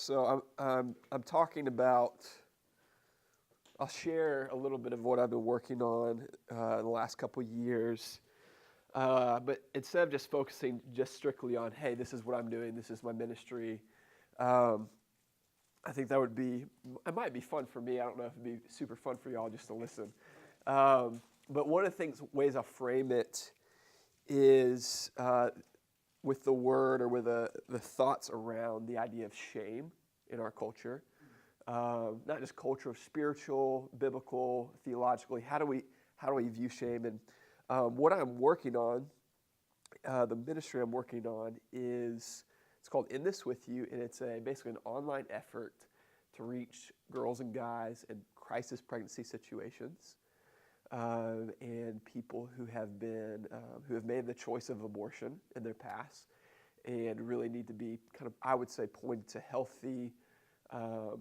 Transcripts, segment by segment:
So I'm talking about. I'll share a little bit of what I've been working on the last couple years, but instead of just focusing just strictly on, hey, this is what I'm doing, this is my ministry. I think it might be fun for me. I don't know if it'd be super fun for y'all just to listen. But one of the ways I frame it is with the word or with the thoughts around the idea of shame in our culture. Not just cultural, spiritual, biblical, theologically. How do we view shame? And what I'm working on, the ministry I'm working on it's called In This With You, and it's basically an online effort to reach girls and guys in crisis pregnancy situations, and people who have made the choice of abortion in their past, and really need to be kind of, I would say, pointed to healthy,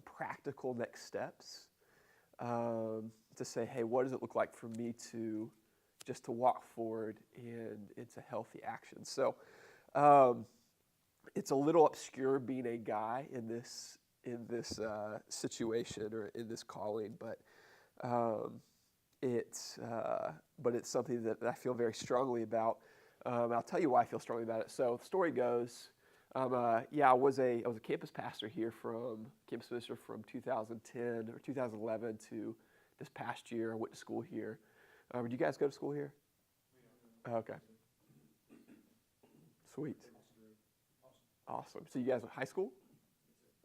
practical next steps, to say, hey, what does it look like for me to walk forward and it's a healthy action. So it's a little obscure being a guy in this situation or in this calling, but it's something that I feel very strongly about. I'll tell you why I feel strongly about it. So the story goes, I was a campus pastor here from 2010 or 2011 to this past year. I went to school here. Did you guys go to school here? Okay. Sweet. Awesome. So you guys were high school?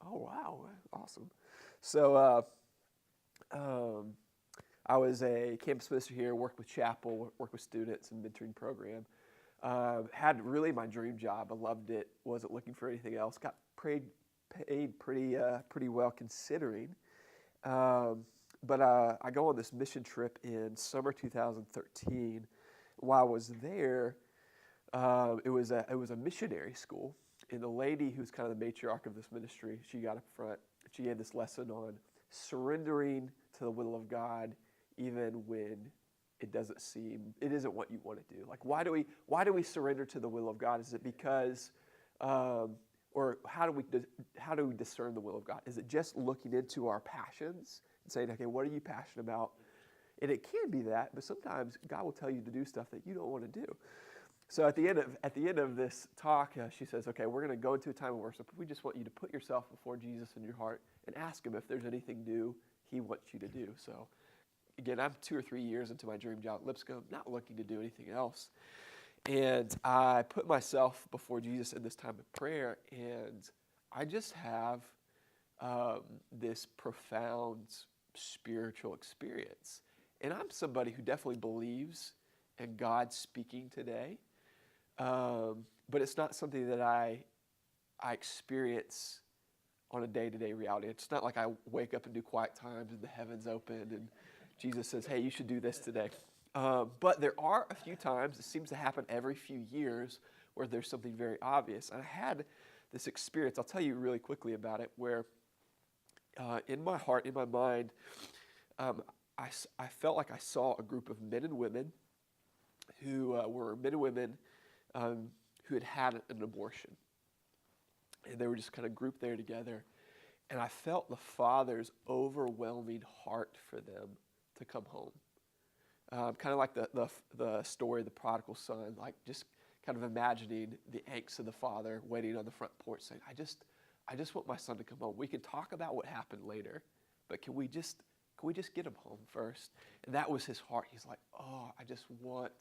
Oh, wow. Awesome. So I was a campus minister here, worked with chapel, worked with students and mentoring program. Had really my dream job. I loved it. Wasn't looking for anything else. Got paid pretty well considering. But I go on this mission trip in summer 2013. While I was there, it was a missionary school, and the lady who's kind of the matriarch of this ministry, she got up front. She gave this lesson on surrendering to the will of God, even when it isn't what you want to do. Like, why do we surrender to the will of God? Is it because, or how do we discern the will of God? Is it just looking into our passions and saying, okay, what are you passionate about? And it can be that, but sometimes God will tell you to do stuff that you don't want to do. So at the end of this talk, she says, okay, we're going to go into a time of worship. We just want you to put yourself before Jesus in your heart and ask him if there's anything new he wants you to do. So again, I'm 2 or 3 years into my dream job at Lipscomb, not looking to do anything else. And I put myself before Jesus in this time of prayer, and I just have this profound spiritual experience. And I'm somebody who definitely believes in God speaking today, but it's not something that I experience on a day-to-day reality. It's not like I wake up and do quiet times and the heavens open and Jesus says, hey, you should do this today. But there are a few times, it seems to happen every few years, where there's something very obvious. And I had this experience, I'll tell you really quickly about it, where in my heart, in my mind, I felt like I saw a group of men and women who were men and women who had an abortion. And they were just kind of grouped there together. And I felt the Father's overwhelming heart for them to come home. Kind of like the story of the prodigal son, like just kind of imagining the angst of the father waiting on the front porch saying, I just want my son to come home. We can talk about what happened later, but can we just get him home first? And that was his heart. He's like, oh, I just want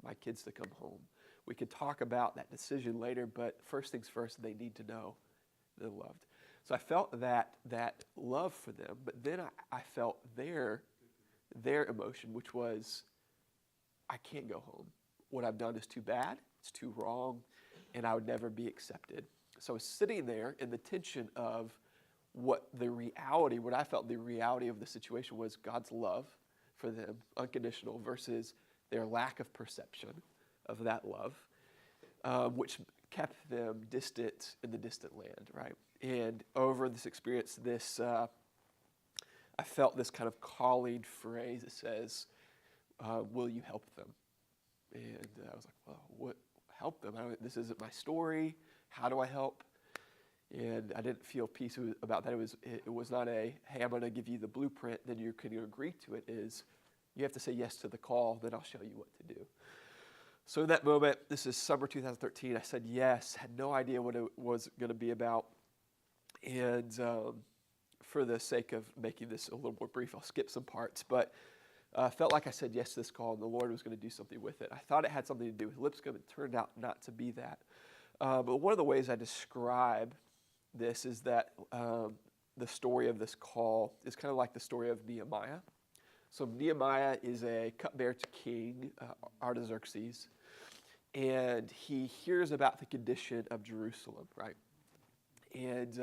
my kids to come home. We could talk about that decision later, but first things first, they need to know they're loved. So I felt that love for them, but then I felt their emotion, which was, I can't go home. What I've done is too bad, it's too wrong, and I would never be accepted. So I was sitting there in the tension of what I felt the reality of the situation was, God's love for them, unconditional, versus their lack of perception of that love, which kept them distant in the distant land, right? And over this experience, I felt this kind of calling phrase that says, will you help them? And I was like, well, what help them? This isn't my story. How do I help? And I didn't feel peace about that. It was not a, hey, I'm going to give you the blueprint, then you can agree to it. Is you have to say yes to the call, then I'll show you what to do. So in that moment, this is summer 2013, I said yes, had no idea what it was going to be about. And for the sake of making this a little more brief, I'll skip some parts. But felt like I said yes to this call, and the Lord was going to do something with it. I thought it had something to do with Lipscomb. It turned out not to be that. But one of the ways I describe this is that the story of this call is kind of like the story of Nehemiah. So Nehemiah is a cupbearer to King Artaxerxes, and he hears about the condition of Jerusalem, right? And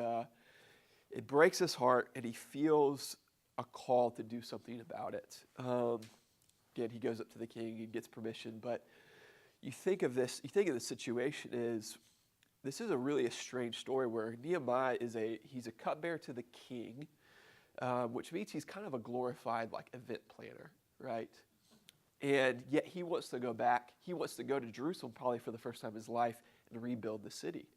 it breaks his heart, and he feels a call to do something about it. Again, he goes up to the king and gets permission, but you think of the situation is, this is a strange story where Nehemiah he's a cupbearer to the king, which means he's kind of a glorified event planner, right? And yet he wants to go back. He wants to go to Jerusalem probably for the first time in his life and rebuild the city.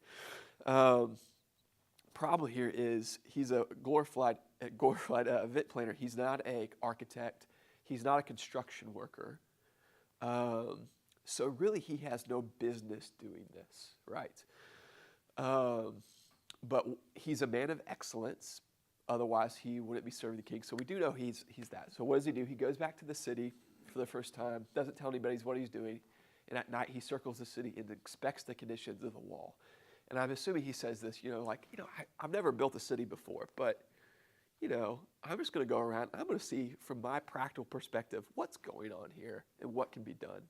Problem here is he's a glorified event planner. He's not an architect. He's not a construction worker. So really he has no business doing this, right? But he's a man of excellence. Otherwise, he wouldn't be serving the king. So we do know he's that. So what does he do? He goes back to the city for the first time, doesn't tell anybody what he's doing, and at night he circles the city and inspects the conditions of the wall. And I'm assuming he says this, I've never built a city before, but, I'm just going to go around. I'm going to see from my practical perspective what's going on here and what can be done.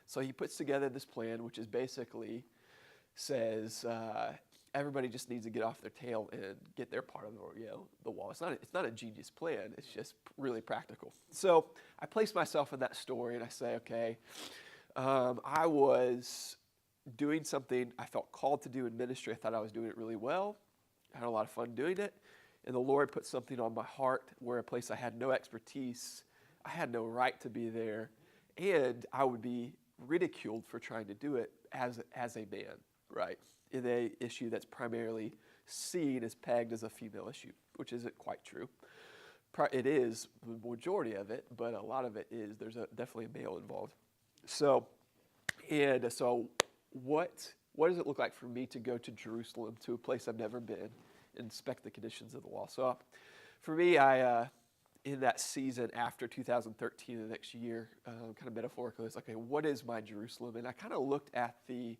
So he puts together this plan, which is basically says everybody just needs to get off their tail and get their part of the wall. It's not a genius plan. It's just really practical. So I place myself in that story and I say, okay, I was doing something I felt called to do in ministry. I thought I was doing it really well. I had a lot of fun doing it. And the Lord put something on my heart where a place I had no expertise, I had no right to be there, and I would be ridiculed for trying to do it as a man, right? In an issue that's primarily seen as pegged as a female issue, which isn't quite true. It is the majority of it, but a lot of it is, there's definitely a male involved. So what does it look like for me to go to Jerusalem, to a place I've never been, and inspect the conditions of the wall? So for me, I in that season after 2013, the next year, kind of metaphorically, it's like, okay, what is my Jerusalem? And I kind of looked at the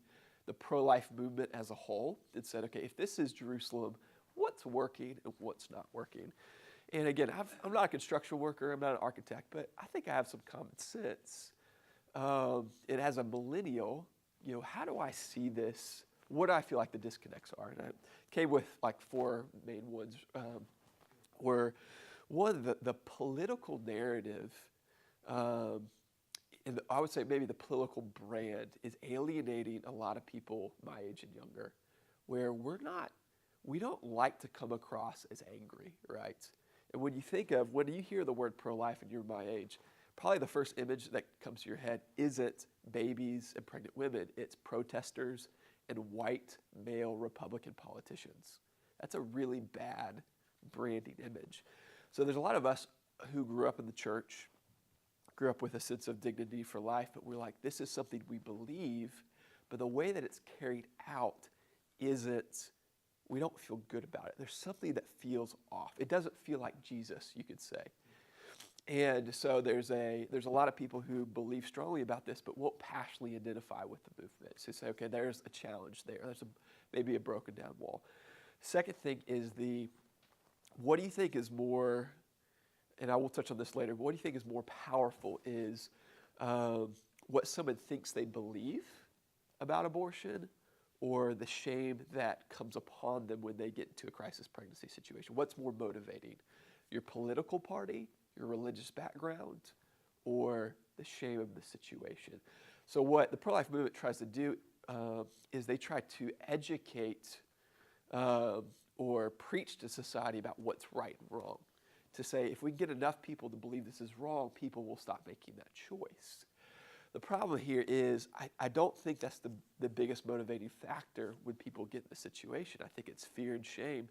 pro-life movement as a whole and said, okay, if this is Jerusalem, what's working and what's not working? And again, I'm not a construction worker, I'm not an architect, but I think I have some common sense. And as a millennial, how do I see this? What do I feel like the disconnects are? And I came with 4 main ones, where one, the political narrative, and I would say maybe the political brand is alienating a lot of people my age and younger, where we don't like to come across as angry, right? And when you hear the word pro-life and you're my age, probably the first image that comes to your head isn't babies and pregnant women, it's protesters and white male Republican politicians. That's a really bad branding image. So there's a lot of us who grew up in the church, grew up with a sense of dignity for life, but we're like, this is something we believe, but the way that it's carried out we don't feel good about it. There's something that feels off. It doesn't feel like Jesus, you could say. And so there's a lot of people who believe strongly about this, but won't passionately identify with the movement. So say, okay, there's a challenge there. There's maybe a broken down wall. Second thing is what do you think is more, and I will touch on this later, but what do you think is more powerful is what someone thinks they believe about abortion, or the shame that comes upon them when they get into a crisis pregnancy situation? What's more motivating? Your political party, your religious background, or the shame of the situation? So what the pro-life movement tries to do is they try to educate or preach to society about what's right and wrong. To say, if we get enough people to believe this is wrong, people will stop making that choice. The problem here is I don't think that's the biggest motivating factor when people get in the situation. I think it's fear and shame.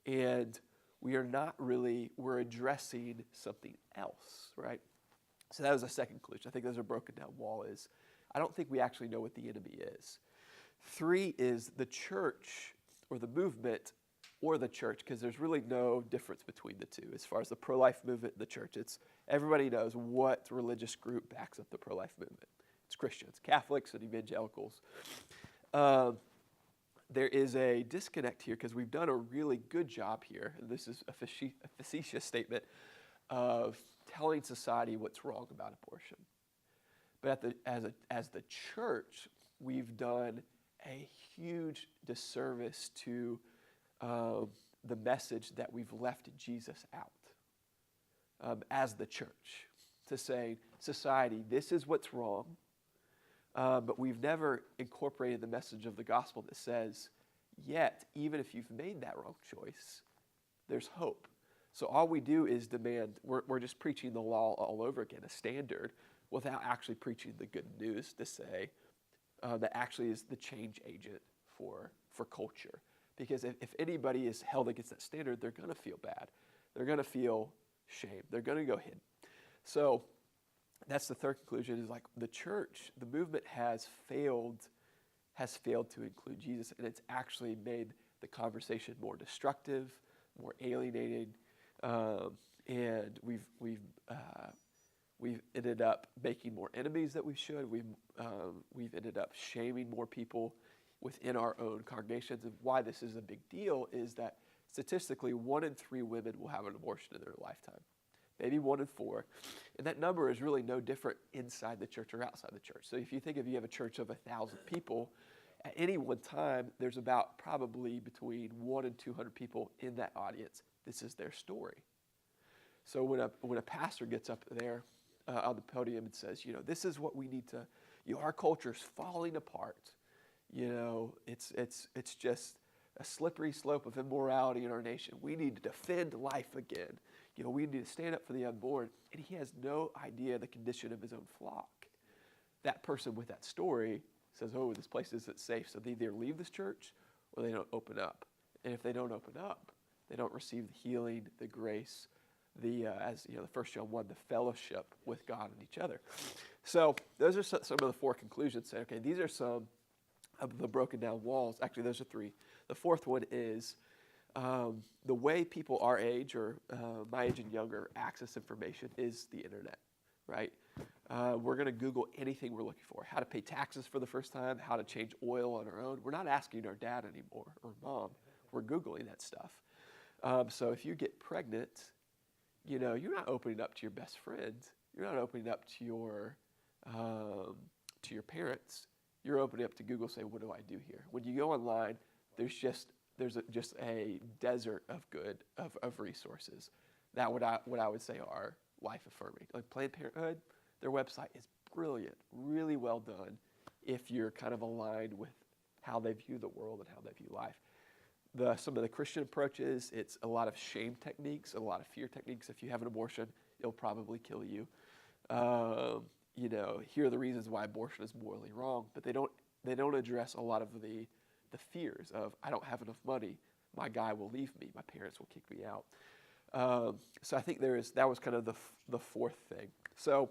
And we're addressing something else, right? So that was a second conclusion. I think there's a broken down wall is, I don't think we actually know what the enemy is. 3 is the church or the movement or the church, because there's really no difference between the two. As far as the pro-life movement and the church, everybody knows what religious group backs up the pro-life movement. It's Christians, Catholics, and evangelicals. There is a disconnect here because we've done a really good job here, and this is a facetious statement, of telling society what's wrong about abortion. But as the church, we've done a huge disservice to the message that we've left Jesus out as the church, to say, society, this is what's wrong, but we've never incorporated the message of the gospel that says, yet, even if you've made that wrong choice, there's hope. So all we do is demand, we're just preaching the law all over again, a standard, without actually preaching the good news to say that actually is the change agent for culture. Because if anybody is held against that standard, they're going to feel bad. They're going to feel shame. They're going to go hidden. So that's the third conclusion, is like the church, the movement has failed to include Jesus, and it's actually made the conversation more destructive, more alienating, and we've ended up making more enemies than we should. We've ended up shaming more people within our own congregations. And why this is a big deal is that statistically 1 in 3 women will have an abortion in their lifetime, maybe 1 in 4. And that number is really no different inside the church or outside the church. So if you have a church of 1,000 people, at any one time, there's about probably between 1 and 200 people in that audience. This is their story. So when a pastor gets up there on the podium and says, this is what we need to, our culture's falling apart. It's just a slippery slope of immorality in our nation. We need to defend life again. We need to stand up for the unborn. And he has no idea the condition of his own flock. That person with that story says, this place isn't safe. So they either leave this church or they don't open up. And if they don't open up, they don't receive the healing, the grace, as the 1 John 1, the fellowship with God and each other. So those are some of the 4 conclusions. Say, okay, these are some of the broken down walls. Actually, those are 3. The fourth one is the way people our age or my age and younger access information is the internet, right? We're going to Google anything we're looking for. How to pay taxes for the first time, how to change oil on our own. We're not asking our dad anymore or mom. We're Googling that stuff. So if you get pregnant, you're not opening up to your best friend. You're not opening up to your parents. You're opening up to Google, say, what do I do here? When you go online, there's just a desert of resources that what I would say are life affirming. Like Planned Parenthood, their website is brilliant, really well done if you're kind of aligned with how they view the world and how they view life. Some of the Christian approaches, it's a lot of shame techniques, a lot of fear techniques. If you have an abortion, it'll probably kill you. Here are the reasons why abortion is morally wrong, but they don't address a lot of the fears of, I don't have enough money, my guy will leave me, my parents will kick me out. So I think that was kind of the fourth thing. So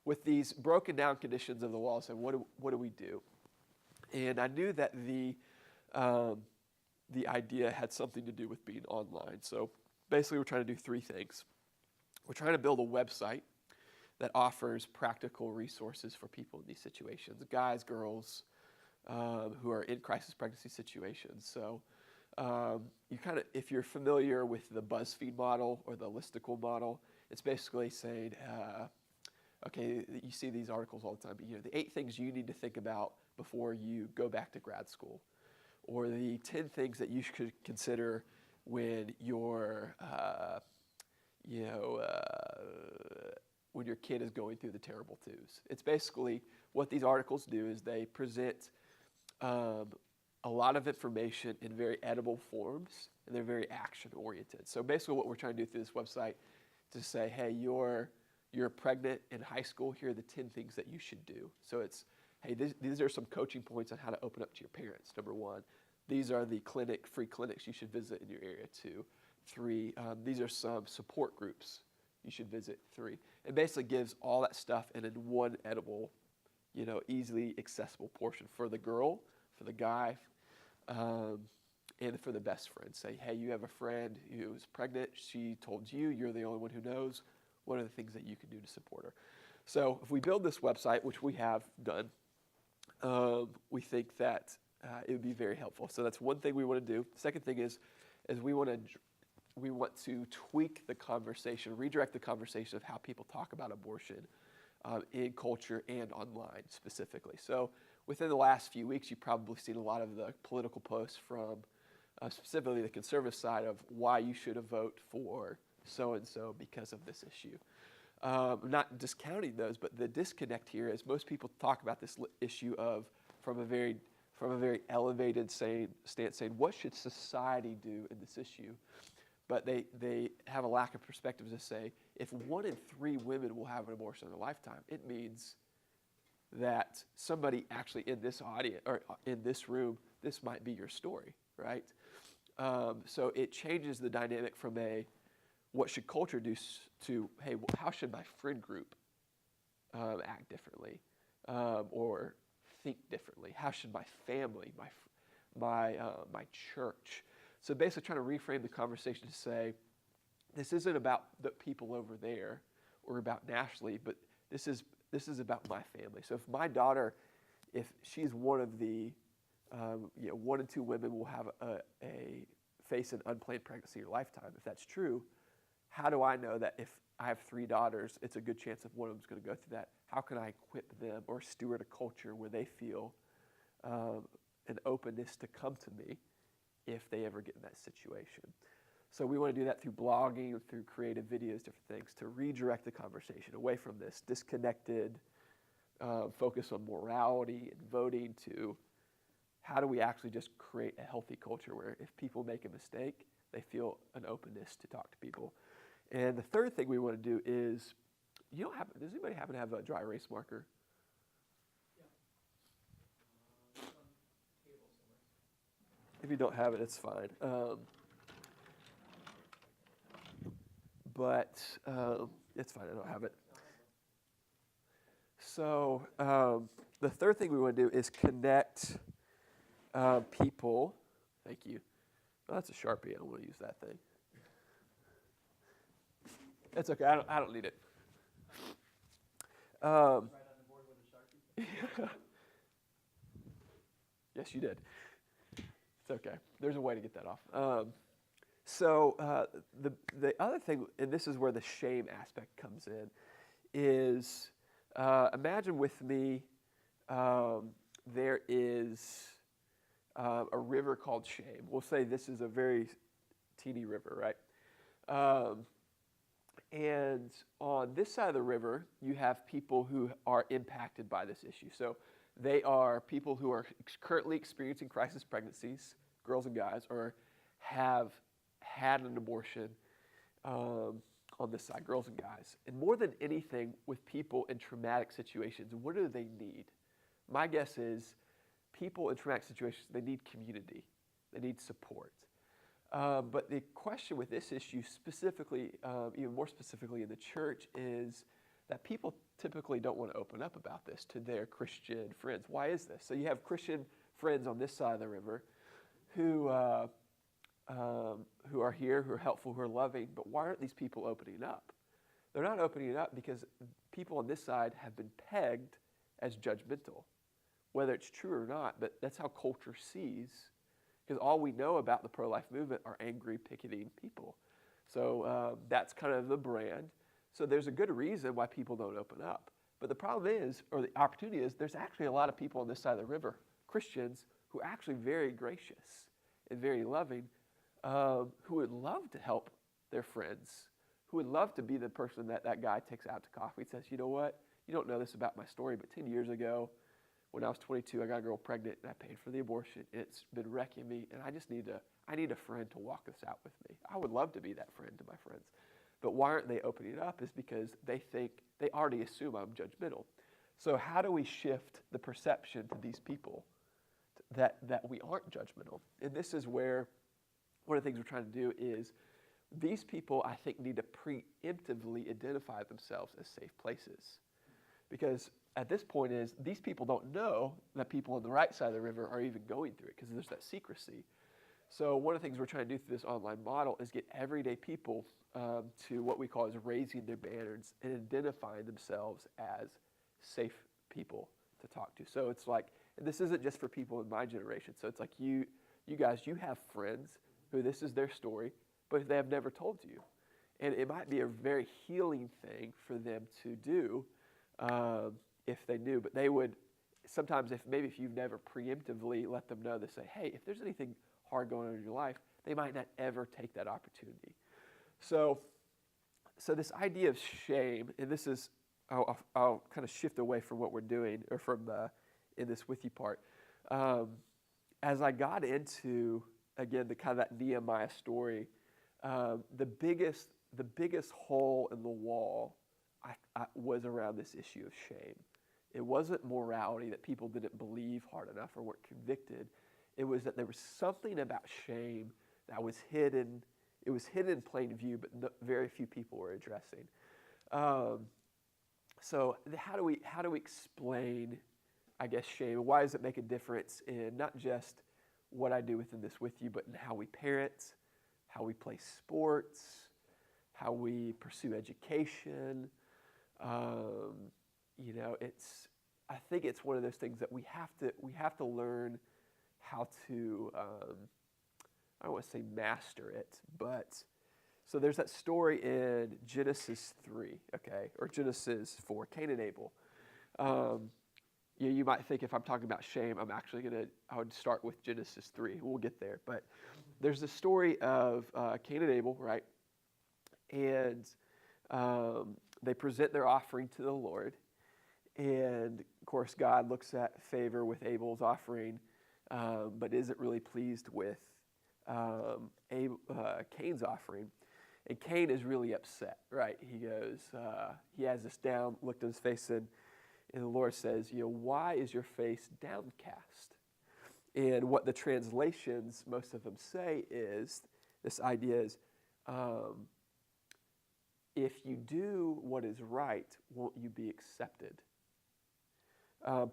with these broken down conditions of the law, so what do we do? And I knew that the idea had something to do with being online. So basically we're trying to do 3 things. We're trying to build a website that offers practical resources for people in these situations, guys, girls, who are in crisis pregnancy situations. So if you're familiar with the BuzzFeed model or the listicle model, it's basically saying, you see these articles all the time, but the 8 things you need to think about before you go back to grad school, or the 10 things that you should consider when you're, when your kid is going through the terrible twos. It's basically what these articles do is they present a lot of information in very edible forms, and they're very action-oriented. So basically what we're trying to do through this website is to say, hey, your you're pregnant in high school, here are the 10 things that you should do. So it's, hey, these are some coaching points on how to open up to your parents, number 1. These are the free clinics you should visit in your area, 2. 3, these are some support groups you should visit, 3. It basically gives all that stuff in one edible, easily accessible portion for the girl, for the guy, and for the best friend. Say, hey, you have a friend who's pregnant. She told you. You're the only one who knows. What are the things that you can do to support her? So if we build this website, which we have done, we think that it would be very helpful. So that's one thing we want to do. Second thing is we want to tweak the conversation, redirect the conversation of how people talk about abortion in culture and online specifically. So within the last few weeks, you've probably seen a lot of the political posts from specifically the conservative side of why you should vote for so-and-so because of this issue. Not discounting those, but the disconnect here is most people talk about this issue from a very elevated stance saying, what should society do in this issue? But they have a lack of perspective to say, if 1 in 3 women will have an abortion in their lifetime, it means that somebody actually in this audience or in this room, this might be your story, right? So it changes the dynamic from what should culture do to, hey, how should my friend group act differently or think differently? How should my family, my church? So basically trying to reframe the conversation to say, this isn't about the people over there or about nationally, but this is about my family. So if my daughter, if she's one of the 1 in 2 women will have face an unplanned pregnancy in her lifetime, if that's true, how do I know that if I have 3 daughters, it's a good chance that one of them's going to go through that? How can I equip them or steward a culture where they feel an openness to come to me if they ever get in that situation? So we want to do that through blogging, through creative videos, different things, to redirect the conversation away from this disconnected focus on morality and voting to how do we actually just create a healthy culture where if people make a mistake, they feel an openness to talk to people. And the third thing we want to do is, does anybody happen to have a dry erase marker? Yeah. It's on the table somewhere. If you don't have it, it's fine. But it's fine, I don't have it. So the third thing we want to do is connect people. Thank you. Oh, that's a Sharpie. I don't want to use that thing. It's okay. I don't need it. Right on the board with a Sharpie. Yes, you did. It's okay. There's a way to get that off. So the other thing, and this is where the shame aspect comes in, is imagine with me there is a river called shame. We'll say this is a very teeny river, right? And on this side of the river, you have people who are impacted by this issue. So they are people who are currently experiencing crisis pregnancies, girls and guys, or have had an abortion on this side, girls and guys. And more than anything, with people in traumatic situations, what do they need? My guess is people in traumatic situations, they need community. They need support. But the question with this issue specifically, even more specifically in the church, is that people typically don't want to open up about this to their Christian friends. Why is this? So you have Christian friends on this side of the river who are here, who are helpful, who are loving, but why aren't these people opening up? They're not opening up because people on this side have been pegged as judgmental, whether it's true or not, but that's how culture sees, because all we know about the pro-life movement are angry, picketing people. So that's kind of the brand. So there's a good reason why people don't open up. But the problem is, or the opportunity is, there's actually a lot of people on this side of the river, Christians, who are actually very gracious and very loving, who would love to help their friends, who would love to be the person that guy takes out to coffee and says, you know what, you don't know this about my story, but 10 years ago, when I was 22, I got a girl pregnant, and I paid for the abortion. It's been wrecking me, and I need a friend to walk this out with me. I would love to be that friend to my friends. But why aren't they opening it up is because they already assume I'm judgmental. So how do we shift the perception to these people that we aren't judgmental? And this is where one of the things we're trying to do is these people, I think, need to preemptively identify themselves as safe places. Because at this point these people don't know that people on the right side of the river are even going through it because there's that secrecy. So one of the things we're trying to do through this online model is get everyday people to what we call is raising their banners and identifying themselves as safe people to talk to. So it's like, and this isn't just for people in my generation. So it's like you guys, you have friends who this is their story, but they have never told you. And it might be a very healing thing for them to do if they knew. But they would, sometimes if you've never preemptively let them know, they say, hey, if there's anything hard going on in your life, they might not ever take that opportunity. So this idea of shame, and this is, I'll kind of shift away from what we're doing, or from in this with you part. As I got into, again, the kind of that Nehemiah story, the biggest hole in the wall was around this issue of shame. It wasn't morality, that people didn't believe hard enough or weren't convicted. It was that there was something about shame that was hidden. It was hidden in plain view, but very few people were addressing. So how do we explain, I guess, shame? Why does it make a difference in not just what I do within this with you, but in how we parent, how we play sports, how we pursue education? I think it's one of those things that we have to learn how to, I don't want to say master it, but so there's that story in Genesis 3, okay, or Genesis 4, Cain and Abel. You might think if I'm talking about shame, I would start with Genesis 3. We'll get there. But there's the story of Cain and Abel, right? And they present their offering to the Lord. And, of course, God looks at favor with Abel's offering, but isn't really pleased with Cain's offering. And Cain is really upset, right? He goes, he has this down, looked at his face, and the Lord says, why is your face downcast? And what the translations, most of them say is, this idea is, if you do what is right, won't you be accepted?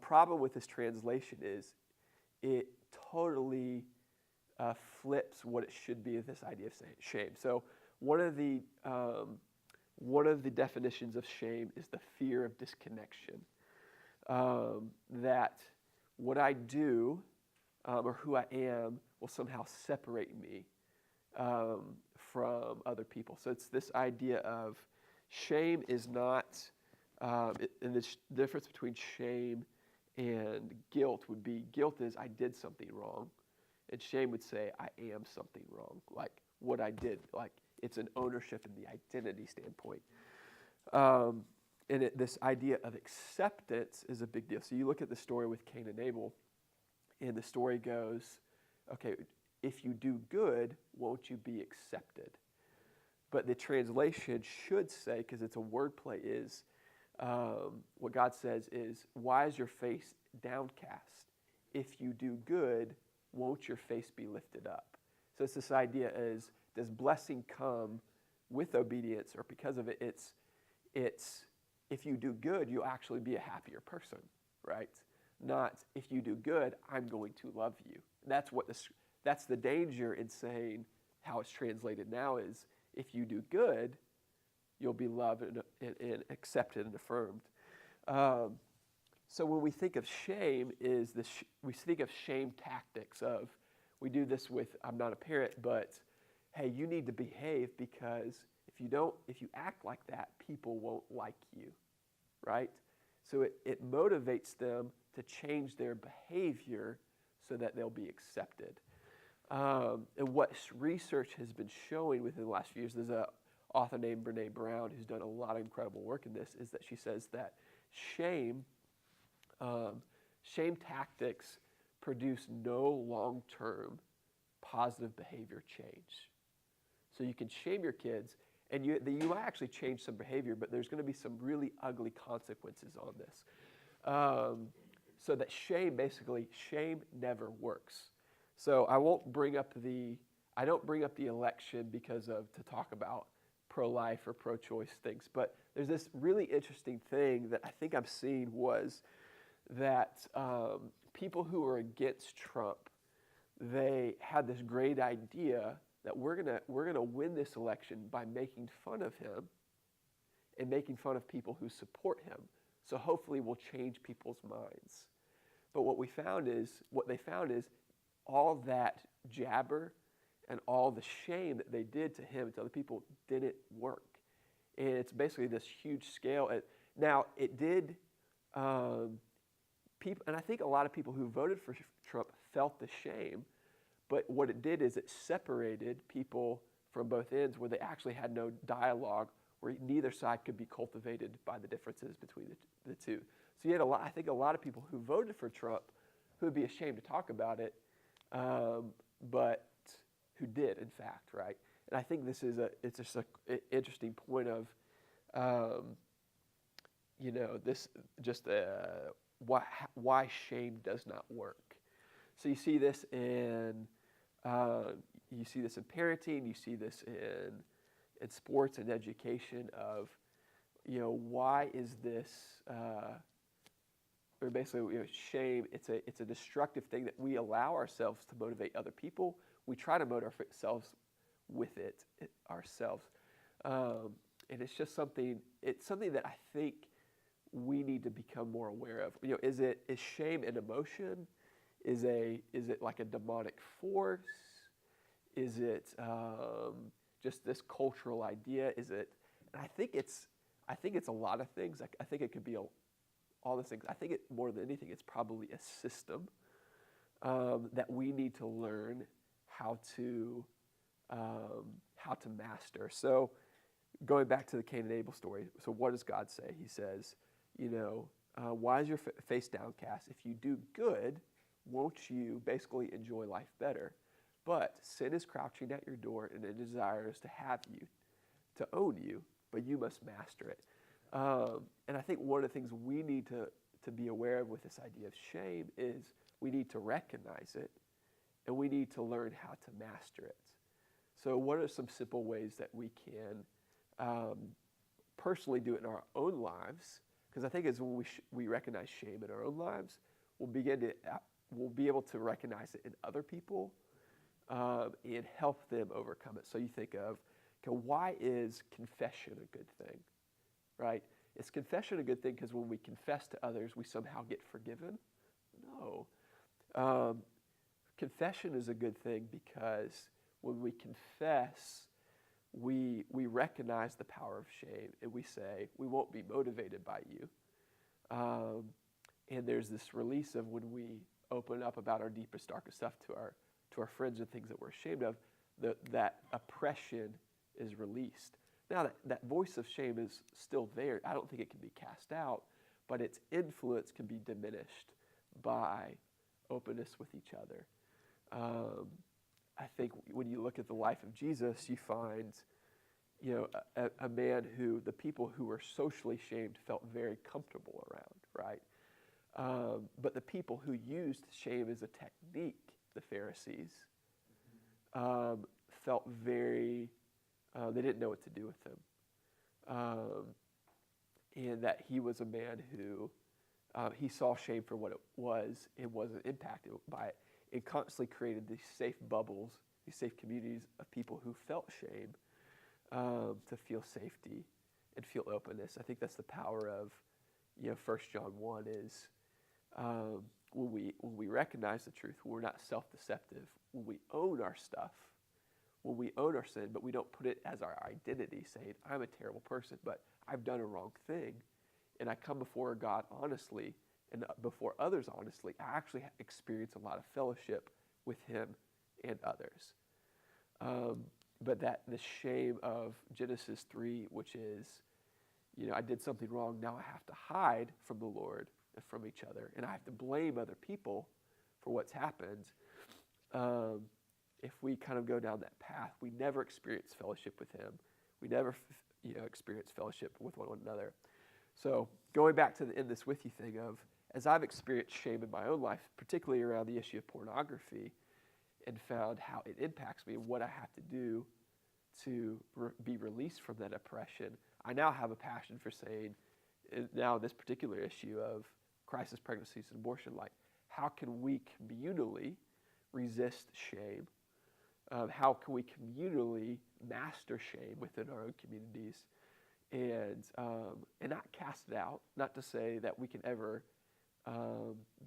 Problem with this translation is it totally flips what it should be of this idea of shame. So one of the definitions of shame is the fear of disconnection. That what I do or who I am will somehow separate me from other people. So it's this idea of shame is not, and the difference between shame and guilt would be, guilt is I did something wrong, and shame would say I am something wrong, like what I did, like it's an ownership in the identity standpoint. And this idea of acceptance is a big deal. So you look at the story with Cain and Abel, and the story goes, okay, if you do good, won't you be accepted? But the translation should say, because it's a wordplay, is what God says is, why is your face downcast? If you do good, won't your face be lifted up? So it's this idea is, does blessing come with obedience, or because of it? It's if you do good, you'll actually be a happier person, right? Not if you do good, I'm going to love you. That's the danger in saying how it's translated now is, if you do good, you'll be loved and accepted and affirmed. So when we think of shame, we think of shame tactics of, we do this with, I'm not a parent, but hey, you need to behave because if you act like that, people won't like you, right? So it motivates them to change their behavior so that they'll be accepted. And what research has been showing within the last few years, there's an author named Brene Brown who's done a lot of incredible work in this, is that she says that shame tactics produce no long-term positive behavior change. So you can shame your kids, you might actually change some behavior, but there's going to be some really ugly consequences on this. So that shame never works. So I don't bring up the election to talk about pro-life or pro-choice things, but there's this really interesting thing that I think I'm seeing was that people who are against Trump, they had this great idea that we're gonna win this election by making fun of him and making fun of people who support him. So hopefully we'll change people's minds. But what they found is all that jabber and all the shame that they did to him and to other people didn't work. And it's basically this huge scale. Now, it did, people, and I think a lot of people who voted for Trump felt the shame, but what it did is it separated people from both ends where they actually had no dialogue, where neither side could be cultivated by the differences between the two. So you had I think a lot of people who voted for Trump who would be ashamed to talk about it, but who did, in fact, right? And I think this is it's just an interesting point of, why shame does not work. So you see this in parenting, you see this in sports and education of, why is this, or basically, shame, it's a destructive thing that we allow ourselves to motivate other people. We try to motivate ourselves with it ourselves. And it's just something that I think we need to become more aware of. Is shame an emotion? Is it like a demonic force? Is it just this cultural idea? And I think it's a lot of things. I think it could be all these things. I think more than anything, it's probably a system that we need to learn how to master. So going back to the Cain and Abel story, so what does God say? He says, why is your face downcast? If you do good, won't you basically enjoy life better? But sin is crouching at your door, and it desires to have you, to own you, but you must master it. And I think one of the things we need to be aware of with this idea of shame is we need to recognize it, and we need to learn how to master it. So what are some simple ways that we can personally do it in our own lives? Because I think as when we recognize shame in our own lives, we'll be able to recognize it in other people and help them overcome it. So you think of, why is confession a good thing, right? Is confession a good thing because when we confess to others, we somehow get forgiven? No. Confession is a good thing because when we confess, we recognize the power of shame, and we say, we won't be motivated by you. And there's this release of when we open up about our deepest, darkest stuff to our friends and things that we're ashamed of, that oppression is released. Now, that voice of shame is still there. I don't think it can be cast out, but its influence can be diminished by openness with each other. I think when you look at the life of Jesus, you find, a man who the people who were socially shamed felt very comfortable around, right? But the people who used shame as a technique, the Pharisees, felt very, they didn't know what to do with him. And that he was a man who, he saw shame for what it was and wasn't impacted by it. It constantly created these safe bubbles, these safe communities of people who felt shame to feel safety and feel openness. I think that's the power of, 1 John 1 is when we recognize the truth, when we're not self-deceptive, when we own our stuff, when we own our sin, but we don't put it as our identity, saying, I'm a terrible person, but I've done a wrong thing, and I come before God honestly, and before others honestly, I actually experience a lot of fellowship with him and others. But that the shame of Genesis 3, which is, I did something wrong, now I have to hide from the Lord and from each other, and I have to blame other people for what's happened. If we kind of go down that path, we never experience fellowship with him. We never, experience fellowship with one another. So going back to the "in this with you" thing of, as I've experienced shame in my own life, particularly around the issue of pornography, and found how it impacts me and what I have to do to be released from that oppression, I now have a passion for saying, now this particular issue of crisis pregnancies and abortion, like, how can we communally resist shame? How can we communally master shame within our own communities, and not cast it out? Not to say that we can ever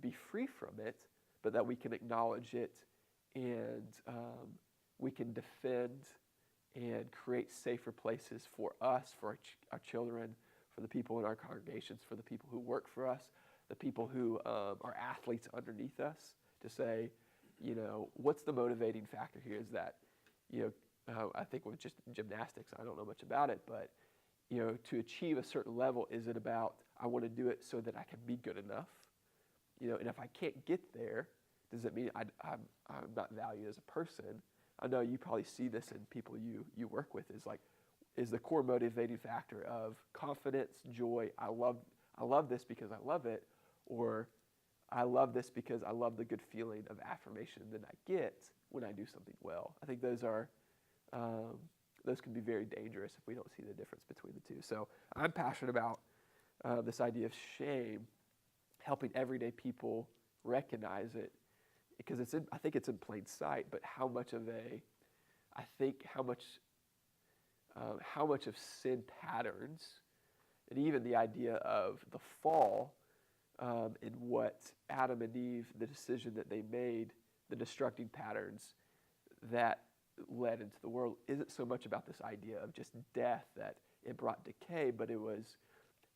be free from it, but that we can acknowledge it, and we can defend and create safer places for us, for our children, for the people in our congregations, for the people who work for us, the people who are athletes underneath us, to say, what's the motivating factor here? Is that, I think with just gymnastics, I don't know much about it, but, to achieve a certain level, is it about, I want to do it so that I can be good enough? And if I can't get there, does it mean I'm not valued as a person? I know you probably see this in people you work with, is the core motivating factor of confidence, joy, I love this because I love it, or I love this because I love the good feeling of affirmation that I get when I do something well. I think those can be very dangerous if we don't see the difference between the two. So I'm passionate about this idea of shame, helping everyday people recognize it, because I think it's in plain sight. But how much of sin patterns, and even the idea of the fall, and what Adam and Eve, the decision that they made, the destructing patterns that led into the world, isn't so much about this idea of just death, that it brought decay, but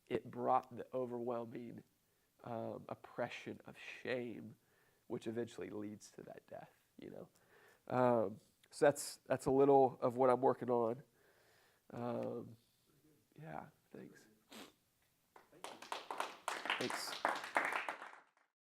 it brought the overwhelming oppression of shame, which eventually leads to that death. So that's a little of what I'm working on. Yeah, thanks. Thank you. Thanks.